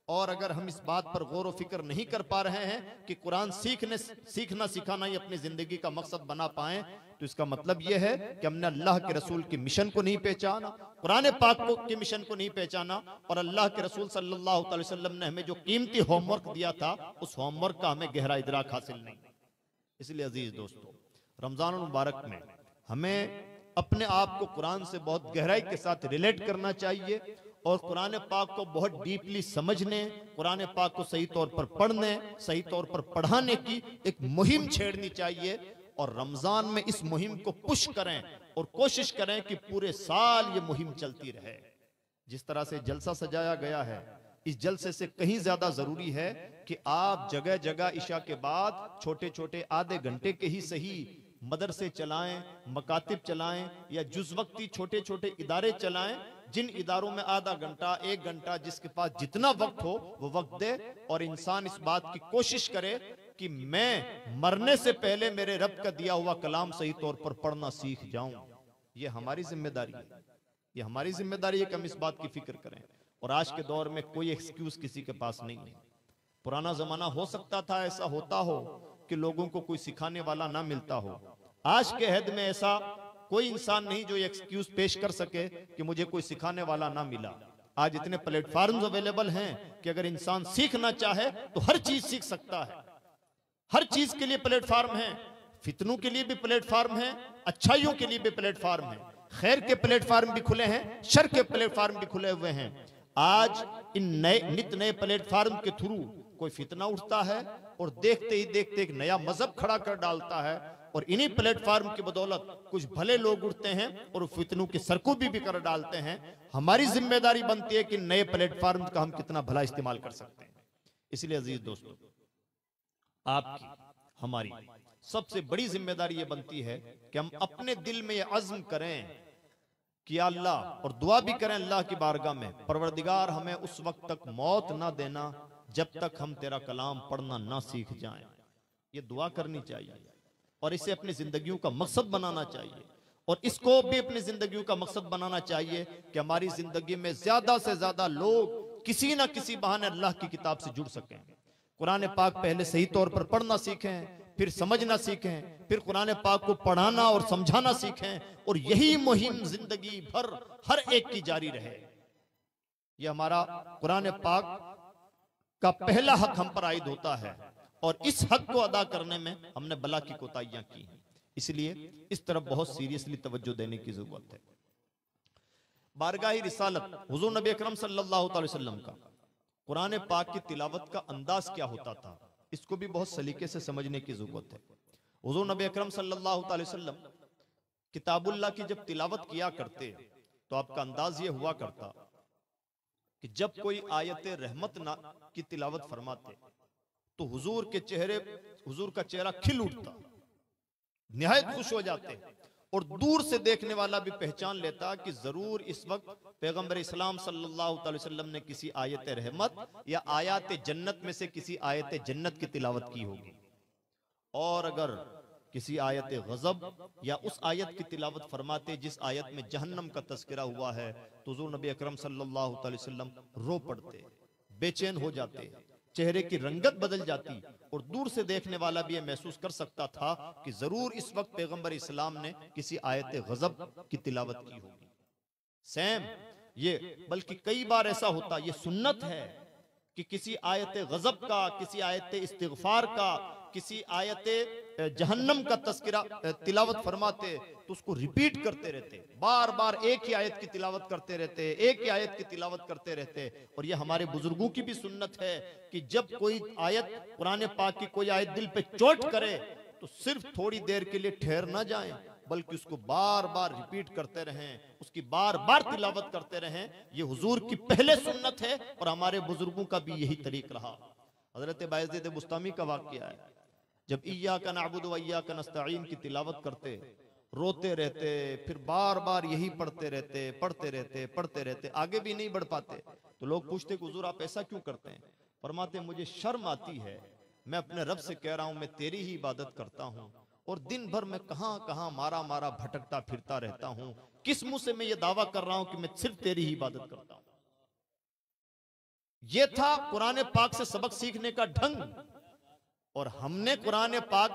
और अगर हम इस बात पर गौर व फिक्र नहीं कर पा रहे हैं कि कुरान सीखना सिखाना ही अपनी जिंदगी का मकसद बना पाए, तो इसका मतलब यह है कि हमने अल्लाह के रसूल के मिशन को नहीं पहचाना, कुरान पाक के मिशन को नहीं पहचाना, और अल्लाह के रसूल सल्लल्लाहु अलैहि वसल्लम ने हमें जो कीमती होमवर्क दिया था उस होमवर्क का हमें गहरा इदराक हासिल नहीं। इसलिए अजीज दोस्तों, रमजान मुबारक में हमें अपने आप को कुरान से बहुत गहराई के साथ रिलेट करना चाहिए और कुरान पाक को बहुत डीपली समझने, कुरान पाक को सही तौर पर पढ़ने, सही तौर पर पढ़ाने की एक मुहिम छेड़नी चाहिए। और रमजान में इस मुहिम को पुश करें और कोशिश करें कि पूरे साल ये मुहिम चलती रहे। जिस तरह से जलसा सजाया गया है, इस जलसे से कहीं ज्यादा जरूरी है कि आप जगह जगह इशा के बाद छोटे छोटे आधे घंटे के ही सही मदरसे चलाएं, मकातिब चलाएं या जुज़वक्ती छोटे छोटे इदारे चलाएं, जिन इदारों में आधा घंटा 1 घंटा जिसके पास जितना वक्त हो वो वक्त दे, और इंसान इस बात की कोशिश करे कि मैं मरने से पहले मेरे रब का दिया हुआ कलाम सही तौर पर पढ़ना सीख जाऊं। ये हमारी जिम्मेदारी है, ये हमारी जिम्मेदारी है कि हम इस बात की फिक्र करें। और आज के दौर में कोई एक्सक्यूज किसी के पास नहीं है। पुराना जमाना हो सकता था ऐसा होता हो कि लोगों को कोई सिखाने वाला ना मिलता हो। आज के हद में ऐसा कोई इंसान नहीं जो एक्सक्यूज पेश कर सके कि मुझे कोई सिखाने वाला ना मिला। आज इतने प्लेटफॉर्म्स अवेलेबल हैं कि अगर इंसान सीखना चाहे तो हर चीज सीख सकता है। हर चीज के लिए प्लेटफॉर्म है, फितनों के लिए भी प्लेटफॉर्म है, अच्छाइयों के लिए भी प्लेटफॉर्म है, खैर के प्लेटफॉर्म भी खुले हैं, शर के प्लेटफॉर्म भी खुले हुए हैं। आज इन नए नित नए प्लेटफॉर्म के थ्रू कोई फितना उठता है और देखते ही देखते एक नया मजहब खड़ा कर डालता है, और इन्हीं प्लेटफॉर्म की बदौलत कुछ भले लोग उठते हैं और फितनों की सरकूबी भी कर डालते हैं। हमारी जिम्मेदारी बनती है कि नए प्लेटफॉर्म का हम कितना भला इस्तेमाल कर सकते हैं। इसलिए अजीज दोस्तों, आपकी हमारी सबसे बड़ी जिम्मेदारी यह बनती है कि हम अपने दिल में यह अज़्म करें कि अल्लाह, और दुआ भी करें अल्लाह की बारगाह में, परवरदिगार हमें उस वक्त तक मौत ना देना जब तक हम तेरा कलाम पढ़ना ना सीख जाएं। ये दुआ करनी चाहिए और इसे अपनी जिंदगियों का मकसद बनाना चाहिए, और इसको भी अपनी जिंदगियों का मकसद बनाना चाहिए कि हमारी जिंदगी में ज्यादा से ज्यादा लोग किसी ना किसी बहाने अल्लाह की किताब से जुड़ सकें। कुरान पाक पहले सही तौर पर पढ़ना सीखें, फिर समझना सीखें, फिर कुरान पाक को पढ़ाना और समझाना सीखें, और यही मुहिम जिंदगी भर हर एक की जारी रहे। यह हमारा कुरान पाक का पहला हक हम पर आयद होता है, और इस हक को अदा करने में हमने बला की कोताहियां की हैं। इसलिए इस तरफ बहुत सीरियसली तवज्जो देने की जरूरत है। बारगाही रिसालत हुजूर नबी अकरम सल्लल्लाहु अलैहि वसल्लम का कुरान पाक की तिलावत का अंदाज क्या होता था, इसको भी बहुत सलीके से समझने की जरूरत है। हुजूर नबी अकरम सल्लल्लाहु अलैहि वसल्लम किताबुल्लाह की जब तिलावत किया करते तो आपका अंदाज ये हुआ करता कि जब कोई आयत रहमत ना की तिलावत फरमाते तो हुजूर का चेहरा खिल उठता, निहायत खुश हो जाते, और दूर से देखने वाला भी पहचान लेता कि जरूर इस वक्त पैगंबर इस्लाम सल्लल्लाहु अलैहि वसल्लम ने किसी आयत रहमत या आयत जन्नत में से किसी आयत जन्नत की तिलावत की होगी। और अगर किसी आयत गजब या उस आयत की तिलावत फरमाते जिस आयत में जहन्नम का तस्करा हुआ है, तो हुजूर नबी अकरम सल्लल्लाहु अलैहि वसल्लम रो पड़ते, बेचैन हो जाते, चेहरे की रंगत बदल जाती, और दूर से देखने वाला भी यह महसूस कर सकता था कि जरूर इस वक्त पैगंबर इस्लाम ने किसी आयत गजब की तिलावत की होगी। सेम ये बल्कि कई बार ऐसा होता, ये सुन्नत है कि किसी आयत गजब का, किसी आयत इस्तिगफार का, किसी आयत जहन्नम का तस्करा तिलावत फरमाते तो उसको रिपीट करते रहते, बार बार एक ही आयत की तिलावत करते रहते, एक ही आयत की तिलावत करते रहते। और ये हमारे बुजुर्गों की भी सुन्नत है कि जब कोई आयत कुरान पाक की कोई आयत दिल पे चोट करे तो सिर्फ थोड़ी देर के लिए ठहर ना जाएं, बल्कि उसको बार बार रिपीट करते रहें, उसकी बार बार तिलावत करते रहें। ये हुजूर की पहले सुन्नत है और हमारे बुजुर्गों का भी यही तरीक रहा। हजरत बायज़ीद बुस्तामी का वाक़या है, जब इय्याका नअबुदु व इय्याका नस्तईन की तिलावत करते, रोते रहते, फिर बार बार यही पढ़ते रहते, आगे भी नहीं बढ़ पाते। तो लोग पूछते कि हुजूर आप ऐसा क्यों करते हैं? फरमाते मुझे शर्म आती है, मैं अपने रब से कह रहा हूं मैं तेरी ही इबादत करता हूं, और दिन भर मैं कहां कहां मारा मारा भटकता फिरता रहता हूं, किस मुंह से मैं ये दावा कर रहा हूं कि मैं सिर्फ तेरी ही इबादत करता हूं। ये था कुरान पाक से सबक सीखने का ढंग। और हमने कुरान पाक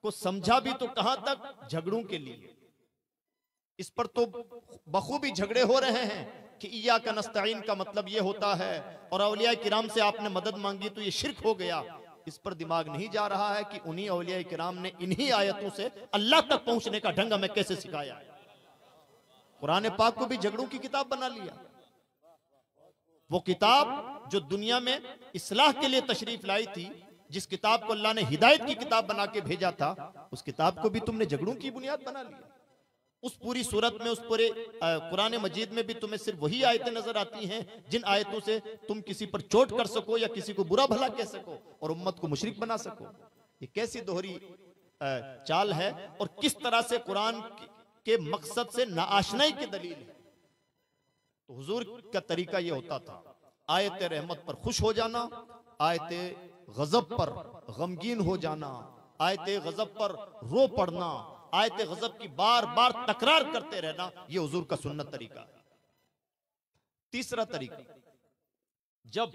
को समझा भी तो कहां तक? झगड़ों के लिए। इस पर तो बखूबी झगड़े हो रहे हैं कि इय्या का नस्तईन का मतलब ये होता है, और औलिया किराम से आपने मदद मांगी तो ये शिर्क हो गया। इस पर दिमाग नहीं जा रहा है कि उन्हीं औलिया किराम ने इन्हीं आयतों से अल्लाह तक पहुंचने का ढंग हमें कैसे सिखाया। कुरान पाक को भी झगड़ों की किताब बना लिया। वो किताब जो दुनिया में इस्लाह के लिए तशरीफ लाई थी, जिस किताब को अल्लाह ने हिदायत की किताब बना के भेजा था, उस किताब को भी तुमने झगड़ों की बुनियाद बना लिया। उस पूरी सूरत में, उस पूरे कुरान मजीद में भी तुम्हें सिर्फ वही आयतें नजर आती हैं जिन आयतों से तुम किसी पर चोट कर सको या किसी को बुरा भला कह सको और उम्मत को मुशरिक बना सको। ये कैसी दोहरी चाल है और किस तरह से कुरान के मकसद से नाआशनाई की दलील है। तो हुजूर का तरीका ये होता था, आयत रहमत पर खुश हो जाना, आयत गजब पर गमगीन हो जाना, आयत गजब पर रो पड़ना, आयत गजब की बार बार तकरार करते रहना, ये हुजूर का सुन्नत तरीका है। तीसरा तरीका, जब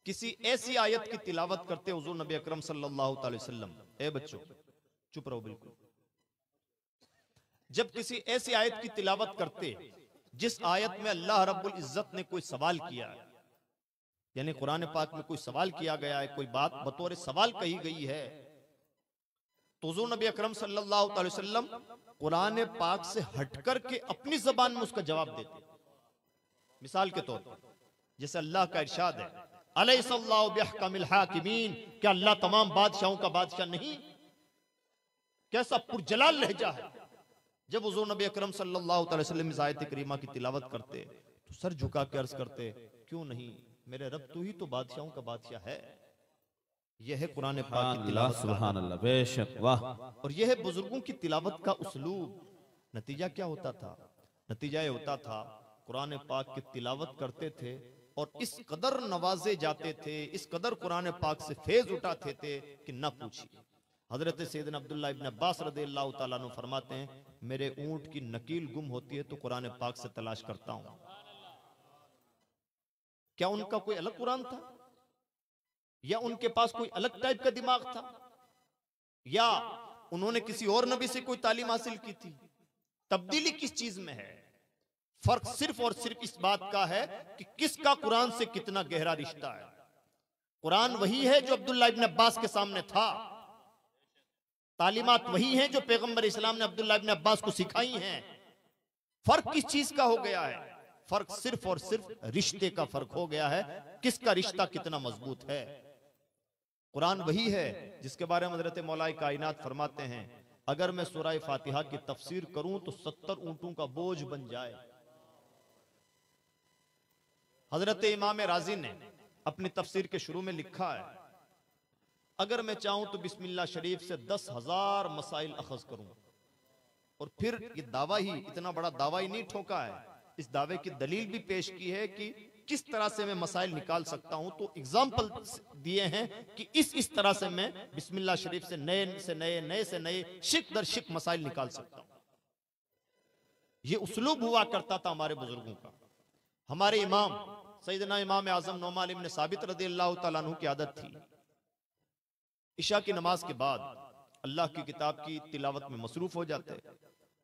किसी ऐसी आयत की तिलावत करते हुजूर नबी अकरम सल्लल्लाहु अलैहि वसल्लम, ए बच्चों चुप रहो बिल्कुल, जब किसी ऐसी आयत की तिलावत करते जिस आयत में अल्लाह रब्बुल इज्जत ने कोई सवाल किया है, यानी कुरान पाक में कोई सवाल किया गया है, कोई बात बतौर सवाल कही गई है, तो हुजूर नबी अकरम सल्लल्लाहु अलैहि वसल्लम कुरान पाक से हटकर के अपनी जबान में उसका जवाब देते। मिसाल के तौर पर जैसे अल्लाह का इरशाद है, अलैहिस्सलाहु बिअहकमिल हाकिमीन, क्या अल्लाह तमाम बादशाहों का बादशाह नहीं? कैसा पुरजलाल लहजा है। जब हुजूर नबी अकरम सल्लल्लाहु अलैहि वसल्लम इस आयत करीमा की तिलावत करते तो सर झुका के अर्ज करते, क्यों नहीं मेरे रब, तू ही तो बादशाहों का बादशाह है। यह है कुरान पाक की तिलावत, सुभान अल्लाह, बेशक, वाह। और यह है बुजुर्गों की तिलावत का उसलूब। नतीजा क्या होता था? नतीजा ये होता था, कुरान पाक की तिलावत करते थे और इस कदर नवाजे जाते थे, इस कदर कुरान पाक से फेज उठाते थे कि न पूछिए। हजरत सैयदना अब्दुल्लाह इब्न अब्बास रज़ियल्लाहु ताला अन्हु फरमाते हैं, मेरे ऊंट की नकील गुम होती है तो कुरान पाक से तलाश करता हूं। क्या उनका कोई अलग कुरान था, या उनके पास कोई अलग टाइप का दिमाग था, या उन्होंने किसी और नबी से कोई तालीम हासिल की थी? तब्दीली किस चीज में है? फर्क सिर्फ और सिर्फ इस बात का है कि किसका कुरान से कितना गहरा रिश्ता है। कुरान वही है जो अब्दुल्लाह इब्न अब्बास के सामने था, तालीमात वही हैं जो पैगंबर इस्लाम ने अब्दुल्लाह इब्न अब्बास को सिखाई हैं। फर्क किस चीज का हो गया है? फर्क सिर्फ और सिर्फ रिश्ते का फर्क हो गया है, किसका रिश्ता कितना मजबूत है। कुरान वही है जिसके बारे में हजरत मौला कायनात फरमाते हैं, अगर मैं सूरह फातिहा की तफसीर करूं तो 70 ऊंटों का बोझ बन जाए। हजरत इमाम राजी ने अपनी तफसीर के शुरू में लिखा है, अगर मैं चाहूं तो बिस्मिल्लाह शरीफ से 10,000 मसाइल अखज करूं। और फिर ये दावा ही, इतना बड़ा दावा ही नहीं ठोका है, इस दावे की दलील भी पेश की है कि किस तरह से मैं मसाइल निकाल सकता हूं। तो एग्जाम्पल दिए हैं कि इस तरह से मैं बिस्मिल्लाह शरीफ से नए से नए शिक दर शिक मसाइल निकाल सकता हूं। ये उसलूब हुआ करता था हमारे बुजुर्गों का। हमारे इमाम सैयदना इमाम आजम नौमान इब्न साबित रज़ियल्लाहु ताला अन्हु की आदत थी, इशा की नमाज के बाद अल्लाह की किताब की तिलावत में मसरूफ हो जाते,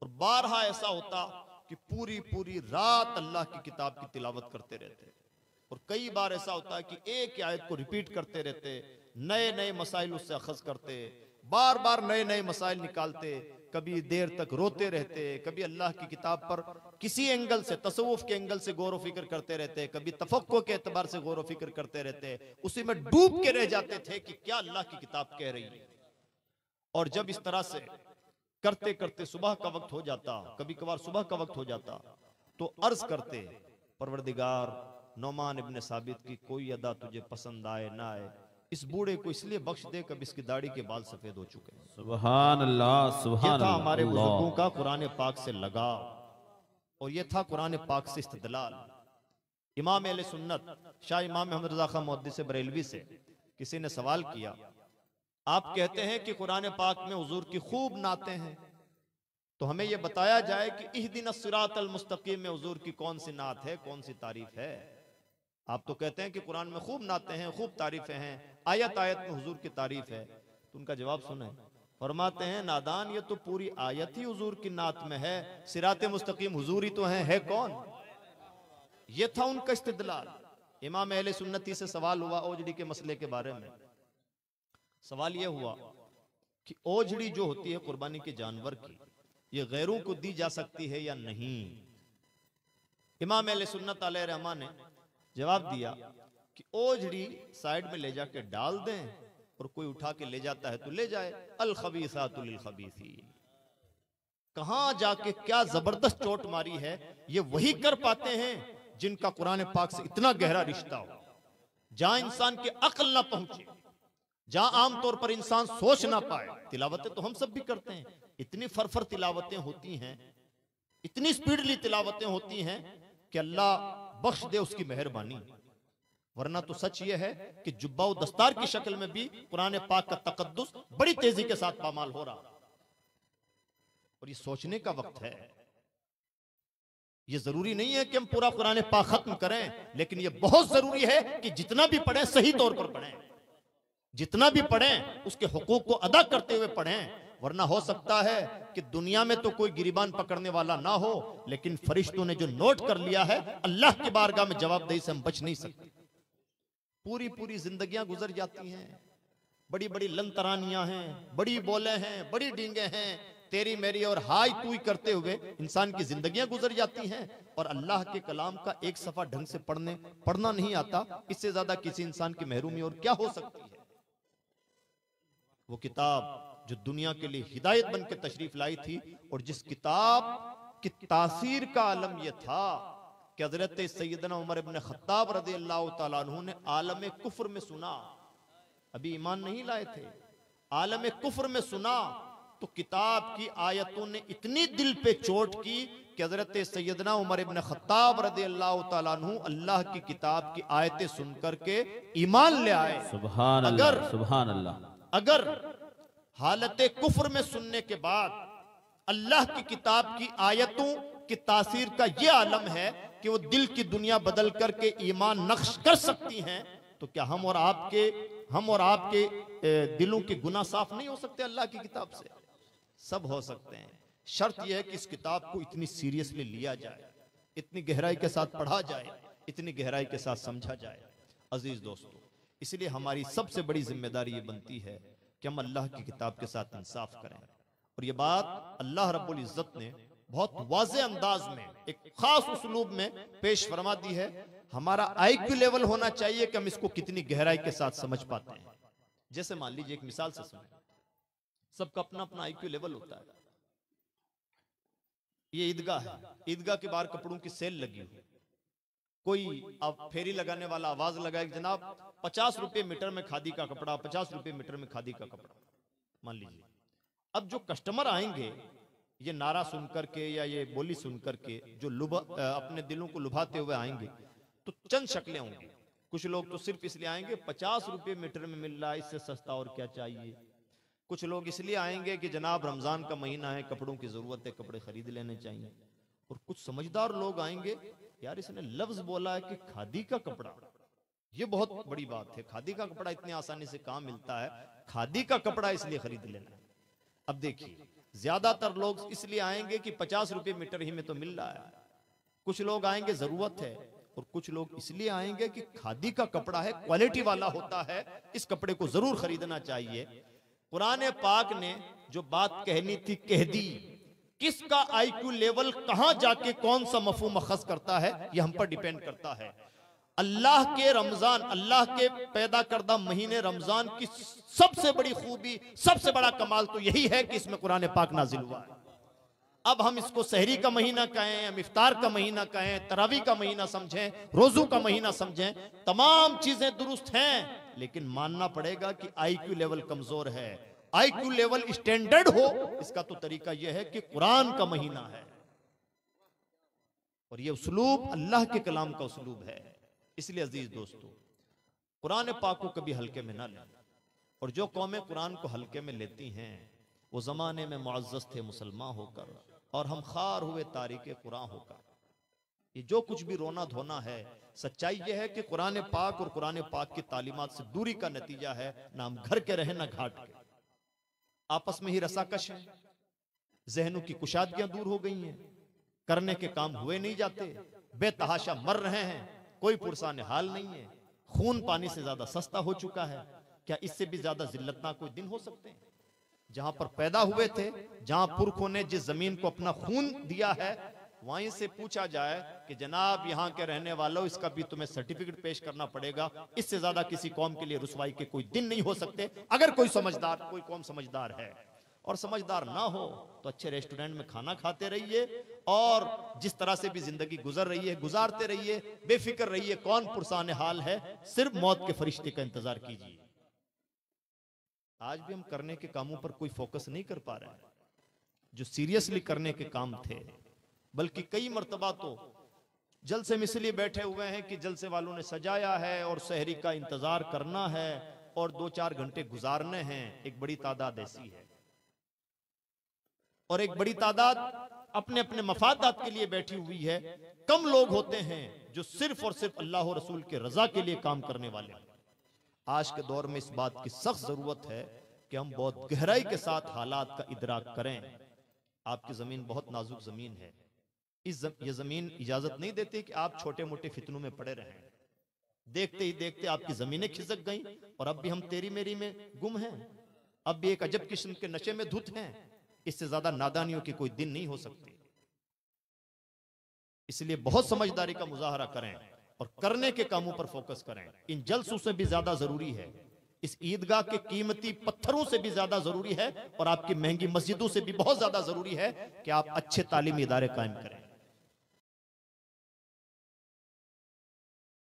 और बारहा ऐसा होता कि पूरी पूरी रात अल्लाह की किताब की तिलावत करते रहते। और कई बार ऐसा होता है कि एक आयत को रिपीट करते रहते, नए नए मसाइल उससे अखज करते, बार बार नए नए मसाइल निकालते, कभी देर तक रोते रहते, कभी अल्लाह की किताब पर किसी एंगल से, तसव्वुफ के एंगल से गौर व फिक्र करते रहते, कभी तफक्कुर के एतबार से गौर व फिक्र करते रहते, उसी में डूब के रह जाते थे कि क्या अल्लाह की किताब कह रही है। और जब इस तरह से करते करते सुबह का वक्त हो जाता, कभी कभार सुबह का वक्त हो जाता, तो अर्ज करते, परवरदिगार नौमान इब्न साबित की कोई अदा तुझे पसंद आए ना आए, इस बूढ़े को इसलिए बख्श दे कभी इसकी दाढ़ी के बाल सफेद हो चुके हैं। सुभान अल्लाह, सुभान अल्लाह। हमारे बुजुर्गों का कुरान पाक से लगाव, और यह था कुरान पाक से इस्तिदलाल। इमाम अहले सुन्नत शाह इमाम अहमद रज़ा खां मुहद्दिस बरेलवी से किसी ने सवाल किया, आप कहते हैं कि कुरान पाक में हुजूर की खूब नाते हैं, तो हमें यह बताया जाए कि इहदिनस सिरातल मुस्तकीम में हुजूर की कौन सी नात है, कौन सी तारीफ है। आप तो कहते हैं कि कुरान में खूब नाते हैं, खूब तारीफें हैं, आयत आयत में हुजूर की तारीफ है। तो उनका जवाब सुने, फरमाते हैं नादान ये तो पूरी आयत ही हुजूर की नात में है, सिराते मुस्तकीम हुजूर ही तो है कौन? ये था उनका इस्तिदलाल। इमाम अहले सुन्नती से सवाल हुआ ओजड़ी के मसले के बारे में। सवाल यह हुआ कि ओजड़ी जो होती है कुर्बानी के जानवर की, ये गैरों को दी जा सकती है या नहीं? इमाम अहले सुन्नत अलैहि रहमा ने जवाब दिया कि ओजड़ी साइड में ले जाके डाल दें, और कोई उठा के ले जाता है तो ले जाए। अल खबीसातु लिल खबीसीन। कहां जाके क्या जबरदस्त चोट मारी है। ये वही कर पाते हैं जिनका कुरान पाक से इतना गहरा रिश्ता हो, जहां इंसान के अक्ल ना पहुंचे, जहां आमतौर पर इंसान सोच ना पाए। तिलावतें तो हम सब भी करते हैं, इतनी फरफर तिलावतें होती हैं, इतनी स्पीडली तिलावतें होती हैं कि अल्लाह बख्श दे उसकी मेहरबानी। वरना तो सच यह है कि जुब्बा व दस्तार की शक्ल में भी कुरान पाक का तकद्दुस बड़ी तेजी के साथ पामाल हो रहा। और ये सोचने का वक्त है। ये जरूरी नहीं है कि हम पूरा कुरान पाक खत्म करें, लेकिन ये बहुत जरूरी है कि जितना भी पढ़ें सही तौर पर पढ़ें, जितना भी पढ़ें उसके हुकूक को अदा करते हुए पढ़ें। वरना हो सकता है कि दुनिया में तो कोई गिरीबान पकड़ने वाला ना हो, लेकिन फरिश्तों ने जो नोट कर लिया है, अल्लाह की बारगाह में जवाबदेही से हम बच नहीं सकते। पूरी पूरी जिंदगियां गुजर जाती हैं, बड़ी बड़ी लंतरानियां हैं, बड़ी बोले हैं, बड़ी डींगे हैं, तेरी मेरी और हाय तू करते हुए इंसान की जिंदगियां गुजर जाती हैं, और अल्लाह के कलाम का एक सफा ढंग से पढ़ना नहीं आता। इससे ज्यादा किसी इंसान की महरूमी और क्या हो सकती है। वो किताब जो दुनिया के लिए हिदायत बन के तशरीफ लाई थी, और जिस किताब की तासीर का आलम यह था कि हजरत सैयदना उमर इब्न खत्ताब रज़ी अल्लाह तआला अन्हु ने आलम कुफ्र में सुना, अभी ईमान नहीं लाए थे, आलम कुफ्र में सुना, तो किताब की आयतों ने इतनी दिल पे चोट की कि हजरत सैयदना उमर इब्न खत्ताब रज़ी अल्लाह तआला अन्हु अल्लाह की किताब की आयतें सुनकर के ईमान ले आए। सुभान अल्लाह, सुभान अल्लाह। अगर हालत कुफ्र में सुनने के बाद अल्लाह की किताब की आयतों की तासीर का यह आलम है कि वो दिल की दुनिया बदल करके ईमान नक्श कर सकती हैं, तो क्या हम और आपके दिलों के गुनाह साफ नहीं हो सकते अल्लाह की किताब से? सब हो सकते हैं। शर्त यह है कि इस किताब को इतनी सीरियसली लिया जाए, इतनी गहराई के साथ पढ़ा जाए, इतनी गहराई के साथ समझा जाए। अजीज दोस्तों, इसलिए हमारी सबसे बड़ी जिम्मेदारी ये बनती है कि हम अल्लाह की किताब के साथ इंसाफ करें। और ये बात अल्लाह रब्बुल इज्जत ने बहुत वाज़े अंदाज में एक खास उसलूब में पेश फरमा दी है। हमारा आईक्यू लेवल होना चाहिए कि हम इसको कितनी गहराई के साथ समझ पाते हैं। जैसे मान लीजिए एक मिसाल से सुने, सबका अपना अपना आईक्यू लेवल होता है। ये ईदगाह है, ईदगाह के बाहर कपड़ों की सेल लगी हुई, कोई अब फेरी लगाने वाला आवाज लगाए जनाब 50 रुपए मीटर में खादी का कपड़ा, 50 रुपए मीटर में खादी का कपड़ा, मान लीजिए। अब जो कस्टमर आएंगे ये नारा सुन करके या ये बोली सुन करके जो अपने दिलों को लुभाते हुए आएंगे, तो चंद शक्लें होंगी। कुछ लोग तो सिर्फ इसलिए आएंगे 50 रुपए मीटर में मिल रहा है, इससे सस्ता और क्या चाहिए। कुछ लोग इसलिए आएंगे कि जनाब रमजान का महीना है, कपड़ों की जरूरत है, कपड़े खरीद लेने चाहिए। और कुछ समझदार लोग आएंगे, यार इसने लफ्ज बोला है कि खादी का कपड़ा, ये बहुत बड़ी बात है, खादी का कपड़ा इतनी आसानी से कहां मिलता है, खादी का कपड़ा इसलिए खरीद लेना। अब देखिए, ज्यादातर लोग इसलिए आएंगे कि 50 रुपए मीटर ही में तो मिल रहा है। कुछ लोग आएंगे जरूरत है, और कुछ लोग इसलिए आएंगे कि खादी का कपड़ा है, क्वालिटी वाला होता है, इस कपड़े को जरूर खरीदना चाहिए। कुरान पाक ने जो बात कहनी थी कह दी। किसका आईक्यू लेवल कहां जाके कौन सा मफहूम अखज़ करता है, यह हम पर डिपेंड करता है। अल्लाह के रमजान, अल्लाह के पैदा करदा महीने रमजान की सबसे बड़ी खूबी, सबसे बड़ा कमाल तो यही है कि इसमें कुरान पाक नाजिल हुआ है। अब हम इसको सहरी का महीना कहें, हम इफ्तार का महीना कहें, तरावी का महीना समझें, रोजू का महीना समझें, तमाम चीजें दुरुस्त हैं, लेकिन मानना पड़ेगा कि आईक्यू लेवल कमजोर है। आईक्यू लेवल स्टैंडर्ड हो, इसका तो तरीका यह है कि कुरान का महीना है, और यह उसलूब अल्लाह के कलाम का उसलूब है। इसलिए अजीज दोस्तों, कुरान पाक को कभी हल्के में ना लें, और जो कौमें कुरान को हल्के में लेती हैं वो जमाने में मुअज़्ज़ज़ थे मुसलमान होकर, और हम खार हुए तारीके कुरान होकर। ये जो कुछ भी रोना धोना है, सच्चाई यह है कि कुरान पाक और कुरान पाक की तालीमात से दूरी का नतीजा है। ना हम घर के रहे ना घाट के, आपस में ही रसाकश है, जहनों की कुशादगियां दूर हो गई हैं, करने के काम हुए नहीं जाते, बेतहाशा मर रहे हैं, कोई पुरसान हाल नहीं है, खून पानी से ज्यादा सस्ता हो चुका है। क्या इससे भी ज्यादा जिल्लतनाक कोई दिन हो सकते हैं? जहां पर पैदा हुए थे, जहां पुरखों ने जिस जमीन को अपना खून दिया है, वहीं से पूछा जाए कि जनाब यहां के रहने वालों, इसका भी तुम्हें सर्टिफिकेट पेश करना पड़ेगा, इससे ज्यादा किसी कौम के लिए रुसवाई के कोई दिन नहीं हो सकते। अगर कोई समझदार, कोई कौम समझदार है, और समझदार ना हो तो अच्छे रेस्टोरेंट में खाना खाते रहिए और जिस तरह से भी जिंदगी गुजर रही है गुजारते रहिए, बेफिक्र रहिए, कौन पुरसान हाल है, सिर्फ मौत के फरिश्ते का इंतजार कीजिए। आज भी हम करने के कामों पर कोई फोकस नहीं कर पा रहे हैं, जो सीरियसली करने के काम थे, बल्कि कई मर्तबा तो जलसे में इसलिए बैठे हुए हैं कि जलसे वालों ने सजाया है और सहरी का इंतजार करना है और 2-4 घंटे गुजारने हैं। एक बड़ी तादाद ऐसी है और एक बड़ी तादाद अपने अपने मफादात के लिए बैठी हुई है। कम लोग होते हैं जो सिर्फ और सिर्फ अल्लाह और रसूल के रजा के लिए काम करने वाले हैं। आज के दौर में इस बात की सख्त जरूरत है कि हम बहुत गहराई के साथ हालात का इदराक करें। आपकी जमीन बहुत नाजुक जमीन है, ये जमीन इजाजत नहीं देती कि आप छोटे मोटे फितनों में पड़े रहें। देखते ही देखते आपकी जमीनें खिसक गईं और अब भी हम तेरी मेरी में गुम हैं, अब भी एक अजब किस्म के नशे में धुत हैं। इससे ज्यादा नादानियों की कोई दिन नहीं हो सकती। इसलिए बहुत समझदारी का मुजाहरा करें और करने के कामों पर फोकस करें। इन जलसों से भी ज्यादा जरूरी है, इस ईदगाह के कीमती पत्थरों से भी ज्यादा जरूरी है और आपकी महंगी मस्जिदों से भी बहुत ज्यादा जरूरी है कि आप अच्छे तालीमी इदारे कायम करें।